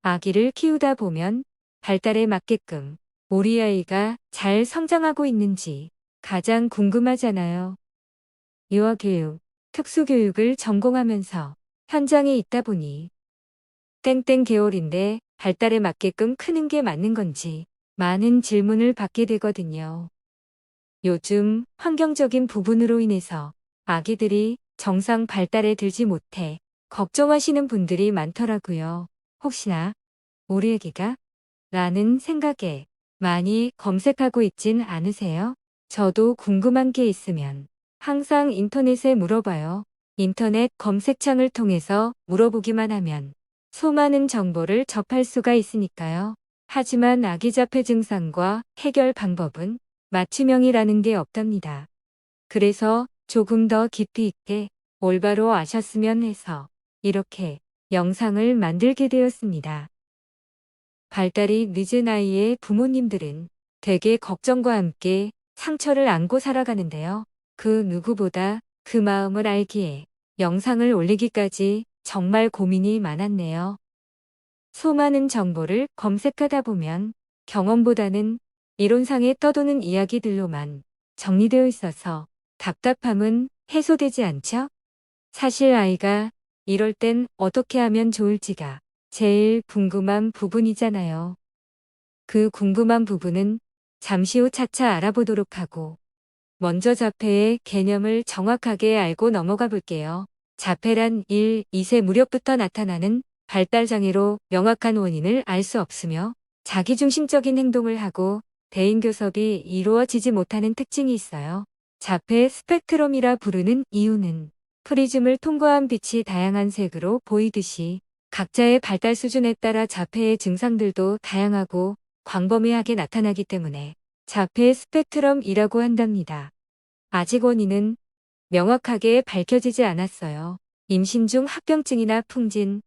아기를 키우다 보면 발달에 맞게끔 우리 아이가 잘 성장하고 있는지 가장 궁금하잖아요. 유아교육, 특수교육을 전공하면서 현장에 있다 보니 땡땡 개월인데 발달에 맞게끔 크는 게 맞는 건지 많은 질문을 받게 되거든요. 요즘 환경적인 부분으로 인해서 아기들이 정상 발달에 들지 못해 걱정하시는 분들이 많더라고요. 혹시나 우리 아기가 라는 생각에 많이 검색하고 있진 않으세요? 저도 궁금한 게 있으면 항상 인터넷에 물어봐요. 인터넷 검색창을 통해서 물어보기만 하면 수많은 정보를 접할 수가 있으니까요. 하지만 아기 자폐 증상과 해결 방법은 맞춤형이라는 게 없답니다. 그래서 조금 더 깊이 있게 올바로 아셨으면 해서 이렇게 영상을 만들게 되었습니다. 발달이 늦은 아이의 부모님들은 대개 걱정과 함께 상처를 안고 살아가는데요. 그 누구보다 그 마음을 알기에 영상을 올리기까지 정말 고민이 많았네요. 수많은 정보를 검색하다 보면 경험보다는 이론상에 떠도는 이야기들로만 정리되어 있어서 답답함은 해소되지 않죠? 사실 아이가 이럴 땐 어떻게 하면 좋을지가 제일 궁금한 부분이잖아요. 그 궁금한 부분은 잠시 후 차차 알아보도록 하고 먼저 자폐의 개념을 정확하게 알고 넘어가 볼게요. 자폐란 1, 2세 무렵부터 나타나는 발달장애로 명확한 원인을 알 수 없으며 자기중심적인 행동을 하고 대인교섭이 이루어지지 못하는 특징이 있어요. 자폐 스펙트럼이라 부르는 이유는 프리즘을 통과한 빛이 다양한 색으로 보이듯이 각자의 발달 수준에 따라 자폐의 증상들도 다양하고 광범위하게 나타나기 때문에 자폐 스펙트럼이라고 한답니다. 아직 원인은 명확하게 밝혀지지 않았어요. 임신 중 합병증이나 풍진,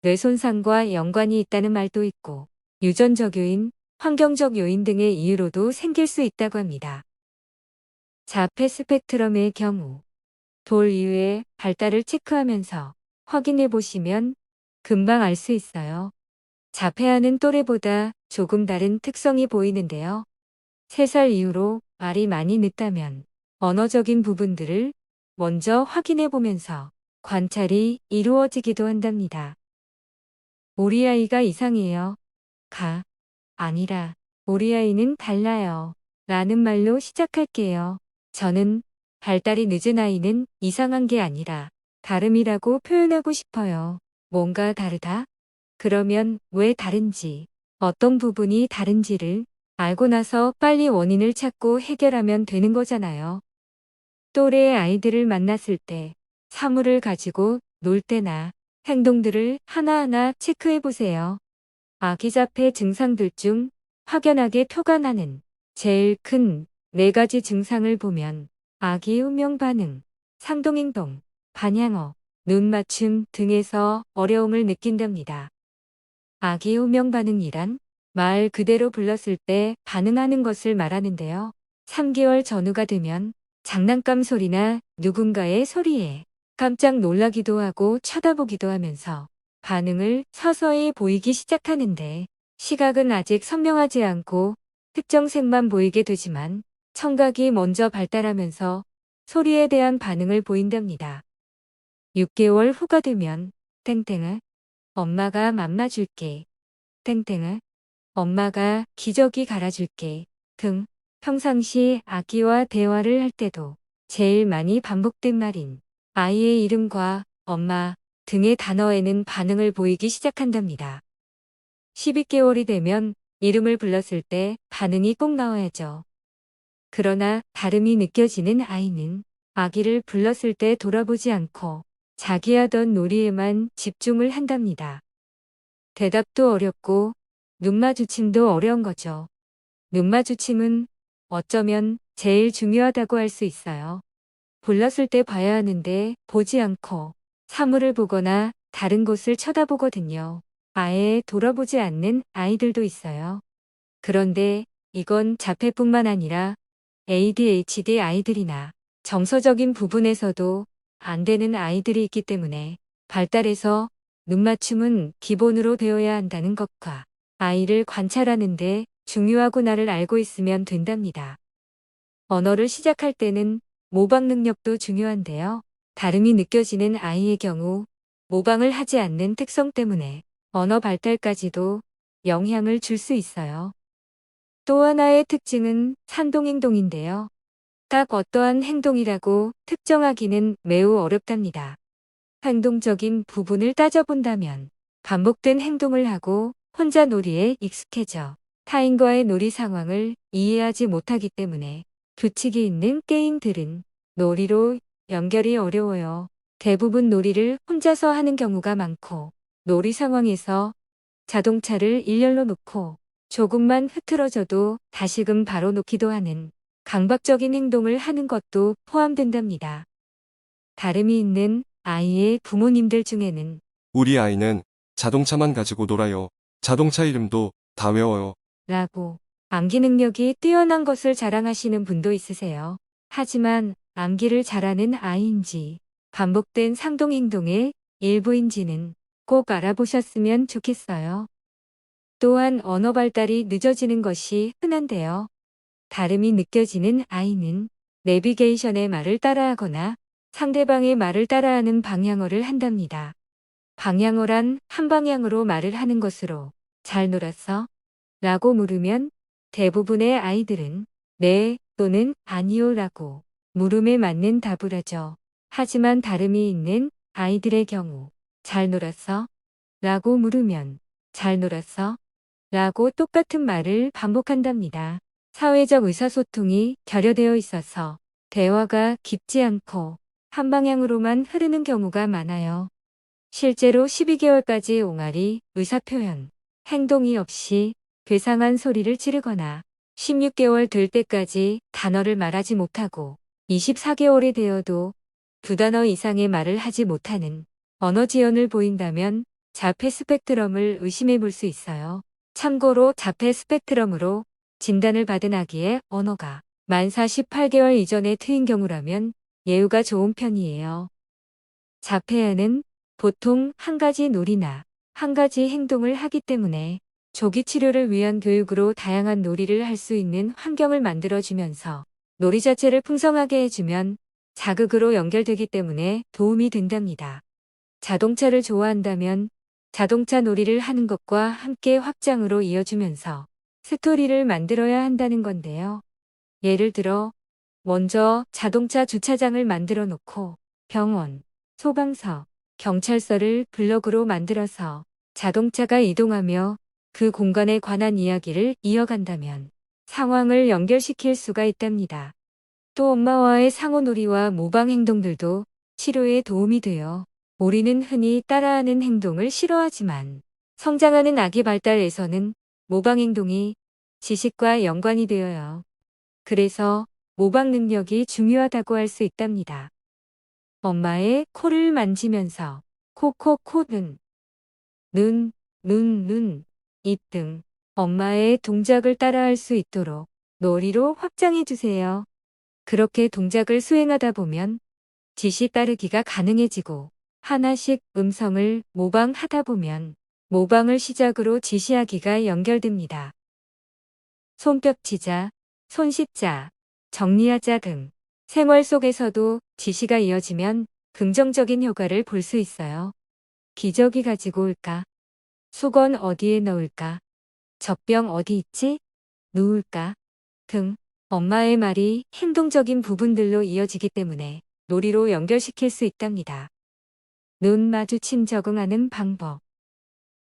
뇌 손상과 연관이 있다는 말도 있고 유전적 요인, 환경적 요인 등의 이유로도 생길 수 있다고 합니다. 자폐 스펙트럼의 경우 돌 이후에 발달을 체크하면서 확인해 보시면 금방 알 수 있어요. 자폐아는 또래보다 조금 다른 특성이 보이는데요. 3살 이후로 말이 많이 늦다면 언어적인 부분들을 먼저 확인해 보면서 관찰이 이루어지기도 한답니다. 우리 아이가 이상해요. 가, 아니라 우리 아이는 달라요. 라는 말로 시작할게요. 저는 발달이 늦은 아이는 이상한 게 아니라 다름이라고 표현하고 싶어요. 뭔가 다르다? 그러면 왜 다른지, 어떤 부분이 다른지를 알고 나서 빨리 원인을 찾고 해결하면 되는 거잖아요. 또래의 아이들을 만났을 때 사물을 가지고 놀 때나 행동들을 하나하나 체크해 보세요. 아기 자폐 증상들 중 확연하게 표가 나는 제일 큰 4가지 증상을 보면 아기 운명 반응, 상동행동, 반향어, 눈 맞춤 등에서 어려움을 느낀답니다. 아기 운명 반응이란 말 그대로 불렀을 때 반응하는 것을 말하는데요. 3개월 전후가 되면 장난감 소리나 누군가의 소리에 깜짝 놀라기도 하고 쳐다보기도 하면서 반응을 서서히 보이기 시작하는데 시각은 아직 선명하지 않고 특정 색만 보이게 되지만 청각이 먼저 발달하면서 소리에 대한 반응을 보인답니다. 6개월 후가 되면 땡땡아, 엄마가 맘마줄게. 땡땡아, 엄마가 기저귀 갈아줄게. 등 평상시 아기와 대화를 할 때도 제일 많이 반복된 말인 아이의 이름과 엄마 등의 단어에는 반응을 보이기 시작한답니다. 12개월이 되면 이름을 불렀을 때 반응이 꼭 나와야죠. 그러나 다름이 느껴지는 아이는 아기를 불렀을 때 돌아보지 않고 자기 하던 놀이에만 집중을 한답니다. 대답도 어렵고 눈 마주침도 어려운 거죠. 눈 마주침은 어쩌면 제일 중요하다고 할 수 있어요. 불렀을 때 봐야 하는데 보지 않고 사물을 보거나 다른 곳을 쳐다보거든요. 아예 돌아보지 않는 아이들도 있어요. 그런데 이건 자폐뿐만 아니라 ADHD 아이들이나 정서적인 부분에서도 안 되는 아이들이 있기 때문에 발달에서 눈맞춤은 기본으로 되어야 한다는 것과 아이를 관찰하는데 중요하구나를 알고 있으면 된답니다. 언어를 시작할 때는 모방 능력도 중요한데요. 다름이 느껴지는 아이의 경우 모방을 하지 않는 특성 때문에 언어 발달까지도 영향을 줄 수 있어요. 또 하나의 특징은 산동행동인데요. 딱 어떠한 행동이라고 특정하기는 매우 어렵답니다. 행동적인 부분을 따져본다면 반복된 행동을 하고 혼자 놀이에 익숙해져 타인과의 놀이 상황을 이해하지 못하기 때문에 규칙이 있는 게임들은 놀이로 연결이 어려워요. 대부분 놀이를 혼자서 하는 경우가 많고 놀이 상황에서 자동차를 일렬로 놓고 조금만 흐트러져도 다시금 바로 놓기도 하는 강박적인 행동을 하는 것도 포함된답니다. 다름이 있는 아이의 부모님들 중에는 우리 아이는 자동차만 가지고 놀아요. 자동차 이름도 다 외워요. 라고 암기 능력이 뛰어난 것을 자랑하시는 분도 있으세요. 하지만 암기를 잘하는 아이인지 반복된 상동행동의 일부인지는 꼭 알아보셨으면 좋겠어요. 또한 언어 발달이 늦어지는 것이 흔한데요. 다름이 느껴지는 아이는 내비게이션의 말을 따라하거나 상대방의 말을 따라하는 방향어를 한답니다. 방향어란 한 방향으로 말을 하는 것으로 잘 놀았어? 라고 물으면 대부분의 아이들은 네 또는 아니요 라고 물음에 맞는 답을 하죠. 하지만 다름이 있는 아이들의 경우 잘 놀았어? 라고 물으면 잘 놀았어? 라고 똑같은 말을 반복한답니다. 사회적 의사소통이 결여되어 있어서 대화가 깊지 않고 한 방향으로만 흐르는 경우가 많아요. 실제로 12개월까지 옹알이 의사표현, 행동이 없이 괴상한 소리를 지르거나 16개월 될 때까지 단어를 말하지 못하고 24개월이 되어도 두 단어 이상의 말을 하지 못하는 언어 지연을 보인다면 자폐 스펙트럼을 의심해 볼 수 있어요. 참고로 자폐 스펙트럼으로 진단을 받은 아기의 언어가 만 48개월 이전에 트인 경우라면 예후가 좋은 편이에요. 자폐아는 보통 한 가지 놀이나 한 가지 행동을 하기 때문에 조기 치료를 위한 교육으로 다양한 놀이를 할 수 있는 환경을 만들어주면서 놀이 자체를 풍성하게 해주면 자극으로 연결되기 때문에 도움이 된답니다. 자동차를 좋아한다면 자동차 놀이를 하는 것과 함께 확장으로 이어주면서 스토리를 만들어야 한다는 건데요. 예를 들어 먼저 자동차 주차장을 만들어 놓고 병원, 소방서, 경찰서를 블록으로 만들어서 자동차가 이동하며 그 공간에 관한 이야기를 이어간다면 상황을 연결시킬 수가 있답니다. 또 엄마와의 상호놀이와 모방 행동들도 치료에 도움이 돼요. 우리는 흔히 따라하는 행동을 싫어하지만 성장하는 아기 발달에서는 모방 행동이 지식과 연관이 되어요. 그래서 모방 능력이 중요하다고 할 수 있답니다. 엄마의 코를 만지면서 코는 눈, 입 등 엄마의 동작을 따라할 수 있도록 놀이로 확장해 주세요. 그렇게 동작을 수행하다 보면 지시 따르기가 가능해지고 하나씩 음성을 모방하다 보면 모방을 시작으로 지시하기가 연결됩니다. 손뼉치자, 손 씻자, 정리하자 등 생활 속에서도 지시가 이어지면 긍정적인 효과를 볼 수 있어요. 기저귀 가지고 올까? 수건 어디에 넣을까? 젖병 어디 있지? 누울까? 등 엄마의 말이 행동적인 부분들로 이어지기 때문에 놀이로 연결시킬 수 있답니다. 눈 마주침 적응하는 방법.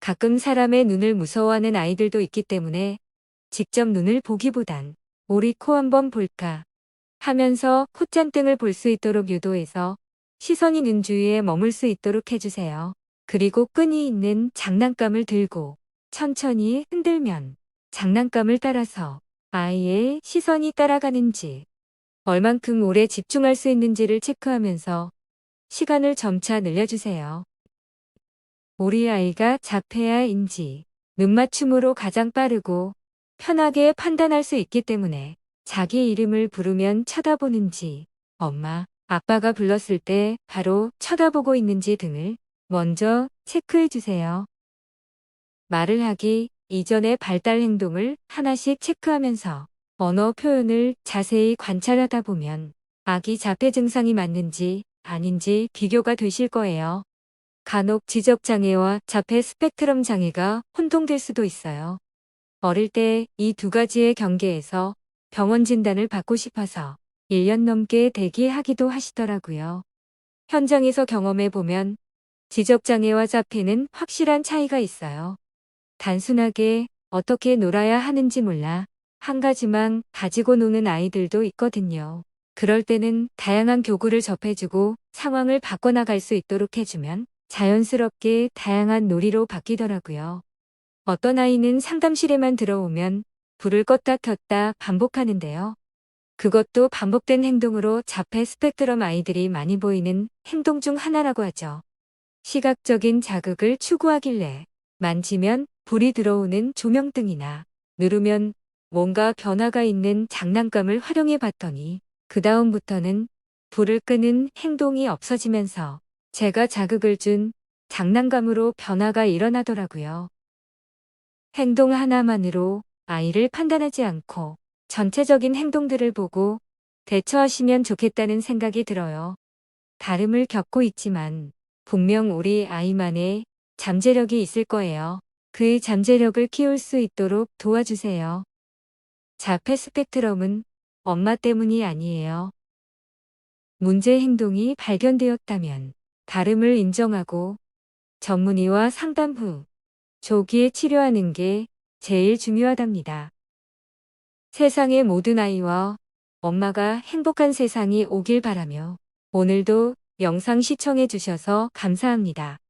가끔 사람의 눈을 무서워하는 아이들도 있기 때문에 직접 눈을 보기보단 우리 코 한번 볼까 하면서 콧잔등을 볼 수 있도록 유도해서 시선이 눈 주위에 머물 수 있도록 해주세요. 그리고 끈이 있는 장난감을 들고 천천히 흔들면 장난감을 따라서 아이의 시선이 따라가는지 얼만큼 오래 집중할 수 있는지를 체크하면서 시간을 점차 늘려주세요. 우리 아이가 자폐아인지 눈맞춤으로 가장 빠르고 편하게 판단할 수 있기 때문에 자기 이름을 부르면 쳐다보는지, 엄마, 아빠가 불렀을 때 바로 쳐다보고 있는지 등을 먼저 체크해 주세요. 말을 하기 이전의 발달 행동을 하나씩 체크하면서 언어 표현을 자세히 관찰하다 보면 아기 자폐 증상이 맞는지 아닌지 비교가 되실 거예요. 간혹 지적장애와 자폐 스펙트럼 장애가 혼동될 수도 있어요. 어릴 때 이 두 가지의 경계에서 병원 진단을 받고 싶어서 1년 넘게 대기하기도 하시더라고요. 현장에서 경험해 보면 지적장애와 자폐는 확실한 차이가 있어요. 단순하게 어떻게 놀아야 하는지 몰라 한 가지만 가지고 노는 아이들도 있거든요. 그럴 때는 다양한 교구를 접해주고 상황을 바꿔나갈 수 있도록 해주면 자연스럽게 다양한 놀이로 바뀌더라고요. 어떤 아이는 상담실에만 들어오면 불을 껐다 켰다 반복하는데요. 그것도 반복된 행동으로 자폐 스펙트럼 아이들이 많이 보이는 행동 중 하나라고 하죠. 시각적인 자극을 추구하길래 만지면 불이 들어오는 조명등이나 누르면 뭔가 변화가 있는 장난감을 활용해 봤더니 그 다음부터는 불을 끄는 행동이 없어지면서 제가 자극을 준 장난감으로 변화가 일어나더라고요. 행동 하나만으로 아이를 판단하지 않고 전체적인 행동들을 보고 대처하시면 좋겠다는 생각이 들어요. 다름을 겪고 있지만 분명 우리 아이만의 잠재력이 있을 거예요. 그 잠재력을 키울 수 있도록 도와주세요. 자폐 스펙트럼은 엄마 때문이 아니에요. 문제 행동이 발견되었다면 다름을 인정하고 전문의와 상담 후 조기에 치료하는 게 제일 중요하답니다. 세상의 모든 아이와 엄마가 행복한 세상이 오길 바라며 오늘도 영상 시청해 주셔서 감사합니다.